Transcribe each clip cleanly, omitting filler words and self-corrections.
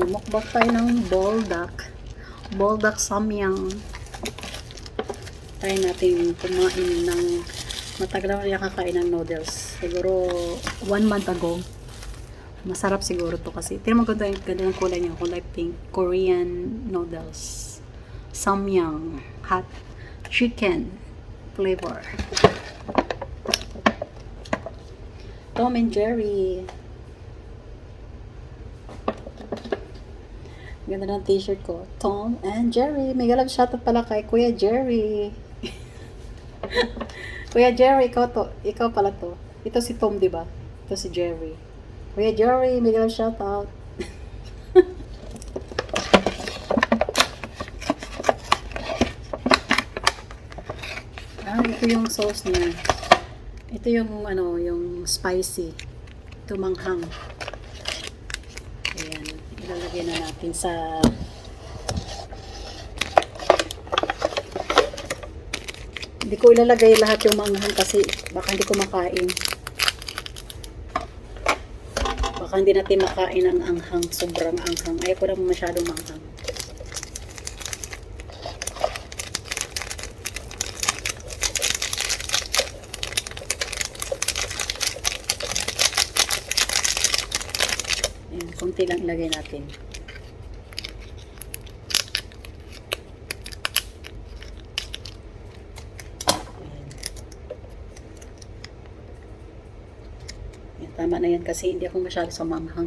Bumukbak tayo ng buldak. Buldak samyang. Try natin kumain ng matagal na rin kakain ng noodles. Siguro 1 month ago. Masarap siguro to kasi. Tingnan mo ganda ng kulay niya. Kulay pink. Korean noodles. Samyang. Hot chicken flavor. Tom and Jerry. Ganda ng t-shirt ko. Tom and Jerry. May galap shoutout pala kay Kuya Jerry. Kuya Jerry, ikaw pala to. Ito si Tom, di ba? Ito si Jerry. Kuya Jerry, may galap shoutout. Ito yung sauce niya. Ito yung yung spicy. Ito manghang. Ayan, ilalagay na natin sa hindi ko ilalagay lahat yung manghang kasi baka hindi ko makain. Baka hindi natin makain ang anghang, sobrang anghang. Ayaw ko na masyadong manghang. Ayan, konti lang ilagay natin. Ayan, tama na yan kasi hindi ako masyado sa manghang.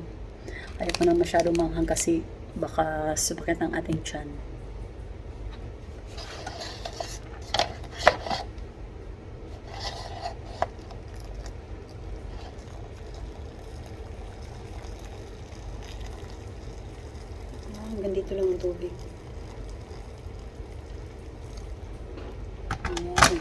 Ayaw ko na masyado manghang kasi baka sumakit ang ating tiyan. Hanggang dito lang ang tubig. Ayan.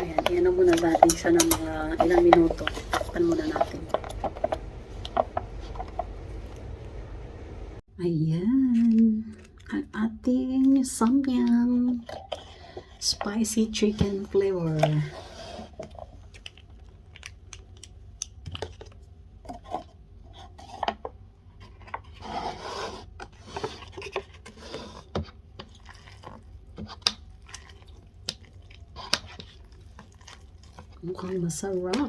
Ayan, iyan muna natin siya ng mga ilang minuto. Takpan muna natin. Ayan, ang ating samyang spicy chicken flavor. Mukhang masarap.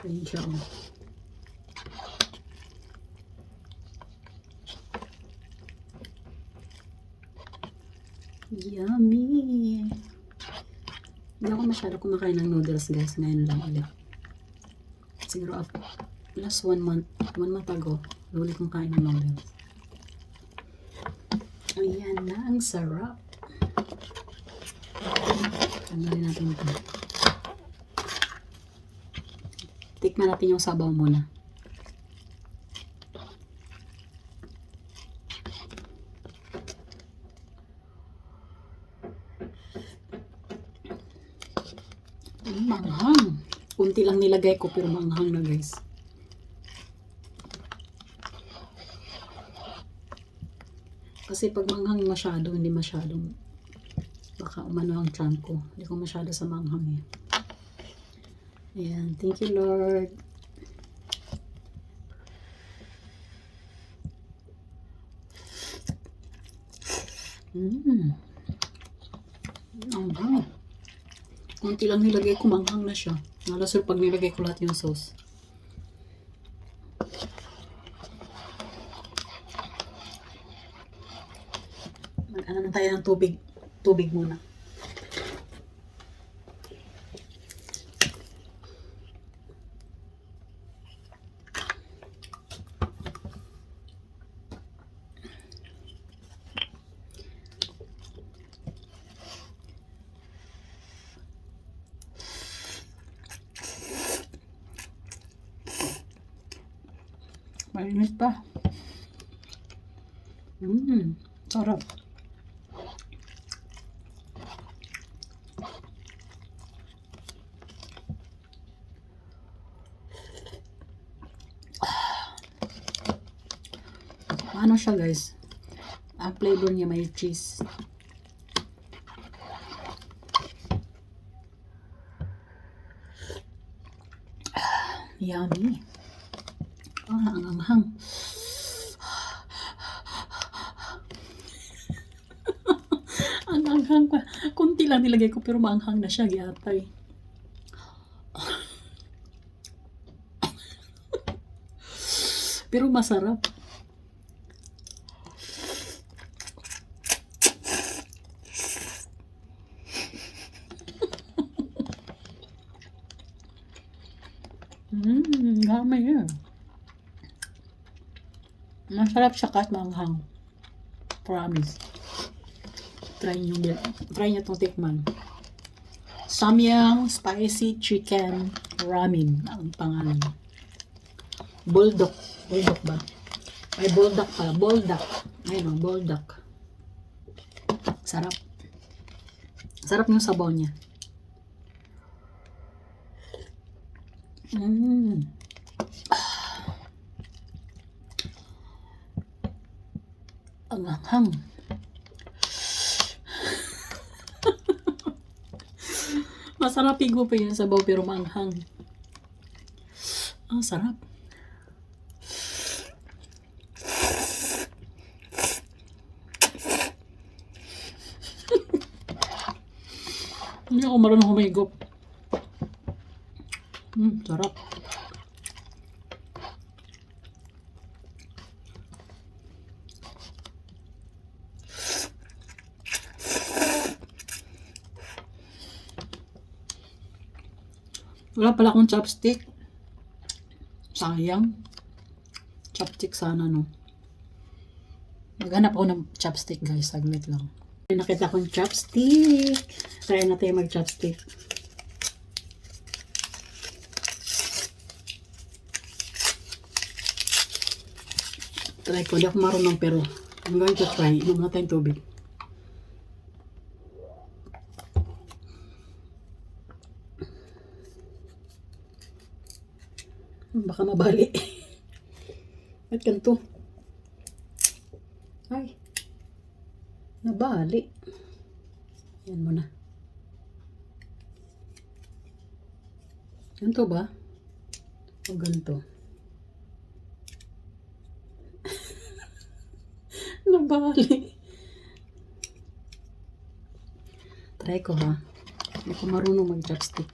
Ayan siya. Yummy! Hindi ako masyado kumakain ng noodles guys. Ngayon lang ulit. Siguro last 1 month ago, ulit kong kain ng noodles. Ayan na, ang sarap. Tanggalin natin ito. Tikman natin yung sabaw muna. Manghang. Kunti lang nilagay ko pero manghang na guys. Kasi pag manghang masyado, hindi masyadong baka umano ang tiyan ko. Hindi ko masyado sa manghang eh. Ayan. Thank you Lord. Manghang. Kunti lang nilagay ko, manghang na siya. Nalasol pag nilagay ko lahat yung sauce. Mag-ano na tayo ng tubig. Tubig muna. Mainit pa. Sarap. Ano siya guys? Ang flavor niya may cheese. Yummy. Ang anghang. Ang anghang pa. Kunti lang nilagay ko pero maanghang na siya. Giatay. Pero masarap. Gamay yan. Masarap siya kahit maanghang. Promise. Try nyo itong tikman. Samyang Spicy Chicken Ramen ang pangalan. Bulldog. Bulldog ba? Ay, bulldog pala. Bulldog. Ayun o, bulldog. Sarap. Sarap yung sabaw niya. Ang anghang. Masarap igo pa yun sabaw pero maanghang. Ang sarap. Hindi ako marunong humigop. Sarap. Wala pala akong chopstick. Sayang. Chopstick sana, no? Maghanap ako ng chopstick, guys. Saglit lang. Nakita kong chopstick. Try natin mag-chopstick. Try ko. Hindi ako marunong pero I'm going to try. Inom na tayong tubig. Baka mabali. Ba't ganito? Ay. Nabali. Yan mo na. Ganito ba? O ganito? Nabali. Try ko ha. Hindi ko marunong mag-chopstick.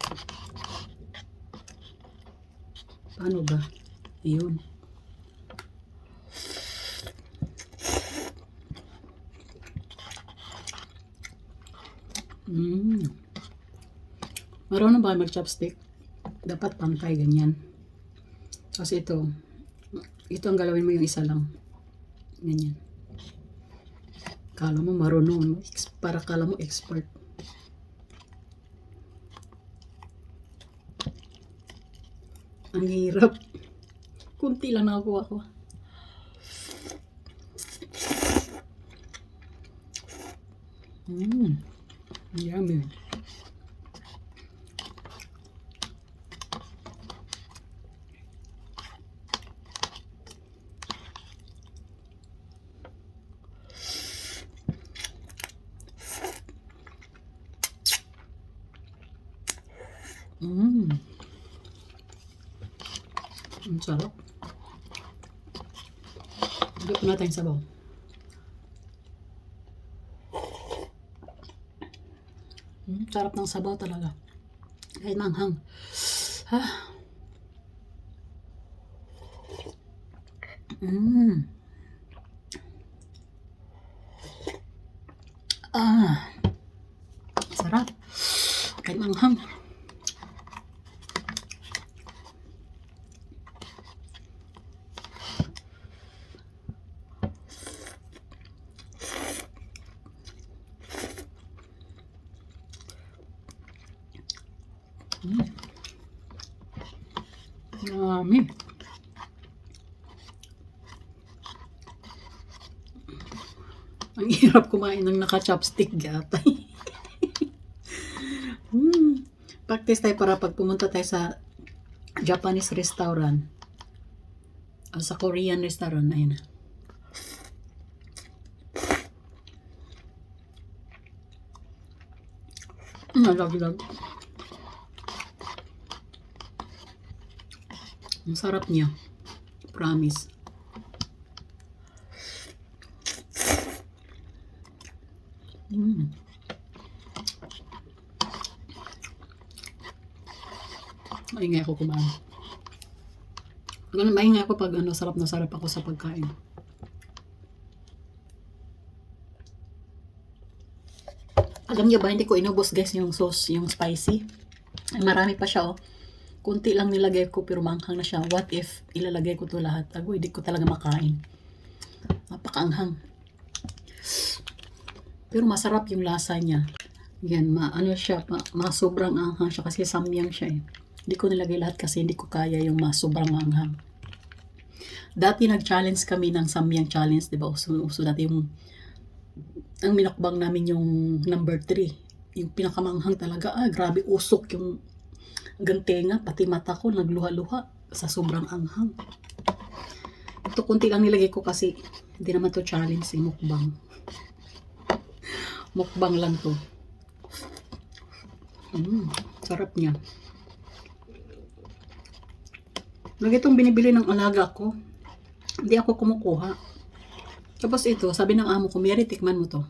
Paano ba? Ayun. Marunong ba mag-chopstick? Dapat pantay ganyan. Kasi ito ang galawin mo yung isa lang. Ganyan. Kala mo marunong. Para kala mo expert. Ang hirap. Kunti lang nakakuha ko. Yummy. Ang sarap. Higop natin yung sabaw. Sarap ng sabaw talaga. Kahit manghang. Sarap. Kahit manghang. Yummy. Ang hirap kumain ng naka-chopstick gatay. Practice tayo para pag pumunta tayo sa Japanese restaurant o sa Korean restaurant. Ayun na. Nalaglag. Ang sarap niya. Promise. Maingay ako kumain. Maingay ako pag sarap na sarap ako sa pagkain. Alam niyo ba, hindi ko inubos guys yung sauce, yung spicy. Ay, marami pa siya oh. Kunti lang nilagay ko pero maanghang na siya. What if ilalagay ko to lahat? Agoy, hindi ko talaga makain. Napakaanghang. Pero masarap yung lasa niya. Yan, sobrang anghang siya kasi samyang siya eh. Hindi ko nilagay lahat kasi hindi ko kaya yung sobrang anghang. Dati nag-challenge kami ng samyang challenge, di ba? Uso dati yung ang minakbang namin yung number 3. Yung pinakamanghang talaga. Grabe usok yung gantenga. Pati mata ko nagluha-luha sa sobrang anghang. Ito kunti lang nilagay ko kasi hindi naman to challenge mukbang. Mukbang lang to. Sarap niya. Lagi itong binibili ng alaga ko. Hindi ako kumukuha. Tapos ito, sabi ng amo ko, Mary, tikman mo to.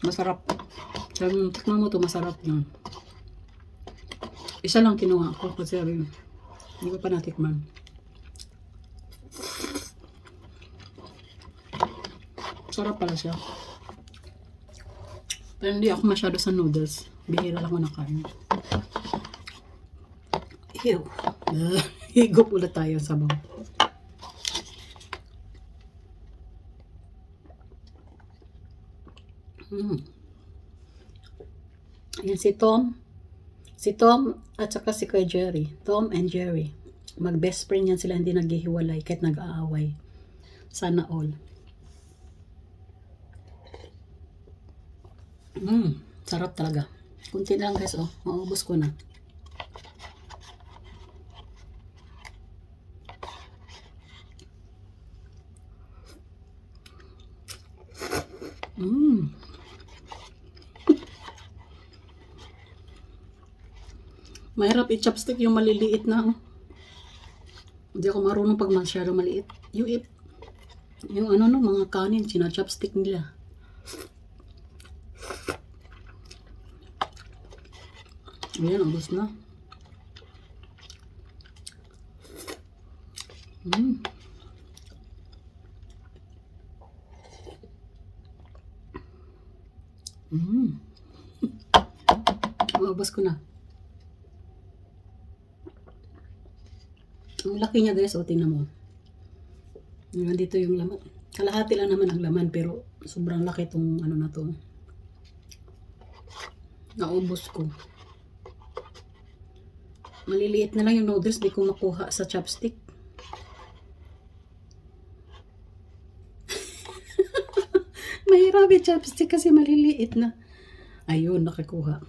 Masarap. Sabi, tikman mo to, masarap yun. Isa lang kinuha ko kasi sabi, hindi ko pa natikman. Sarap pala siya. Pero hindi ako masyado sa noodles. Bihira lang ako nakain. Ew. Higop ulit tayo sa bawang. Ayan si Tom. Si Tom at saka si Kuya Jerry. Tom and Jerry. Mag-best friend yan sila, hindi naghihiwalay kahit nag-aaway. Sana all. Sarap talaga. Kunti lang guys, oh. Maubos ko na. Mahirap i-chopstick yung maliliit na. Hindi ako marunong pag masyado maliit. Yung mga kanin, sina-chopstick nila. Ayan, ubos na. Ubos ko na. Ang laki niya guys, o tingnan mo. Nandito yung laman. Kalahati lang naman ang laman pero sobrang laki itong na to. Naubos ko. Maliliit na lang yung noodles, di ko makuha sa chopstick. Mahirap yung chopstick kasi maliliit na. Ayun, nakakuha.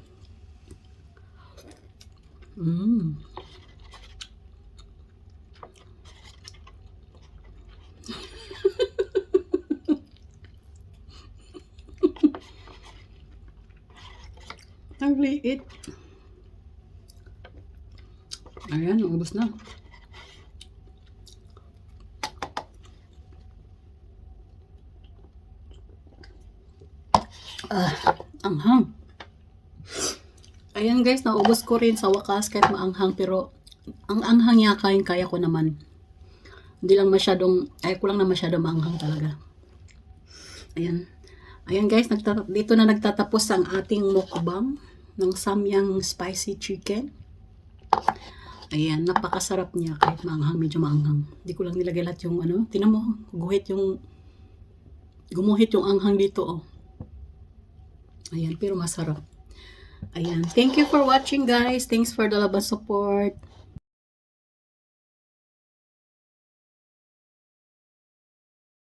Ang liit. Ayan, ubos na. Anghang. Ayan guys, naubos ko rin sa wakas kahit maanghang, pero ang anghang niya kaya ko naman. Hindi lang masyadong, ayaw ko lang na masyadong maanghang talaga. Ayan. Ayan guys, dito na nagtatapos ang ating mukbang ng samyang spicy chicken. Ayan, napakasarap niya kahit maanghang, medyo maanghang. Hindi ko lang nilagay lahat yung tinan mo, gumuhit yung anghang dito oh. Ayan, pero masarap. Ayan, thank you for watching guys. Thanks for the love and support.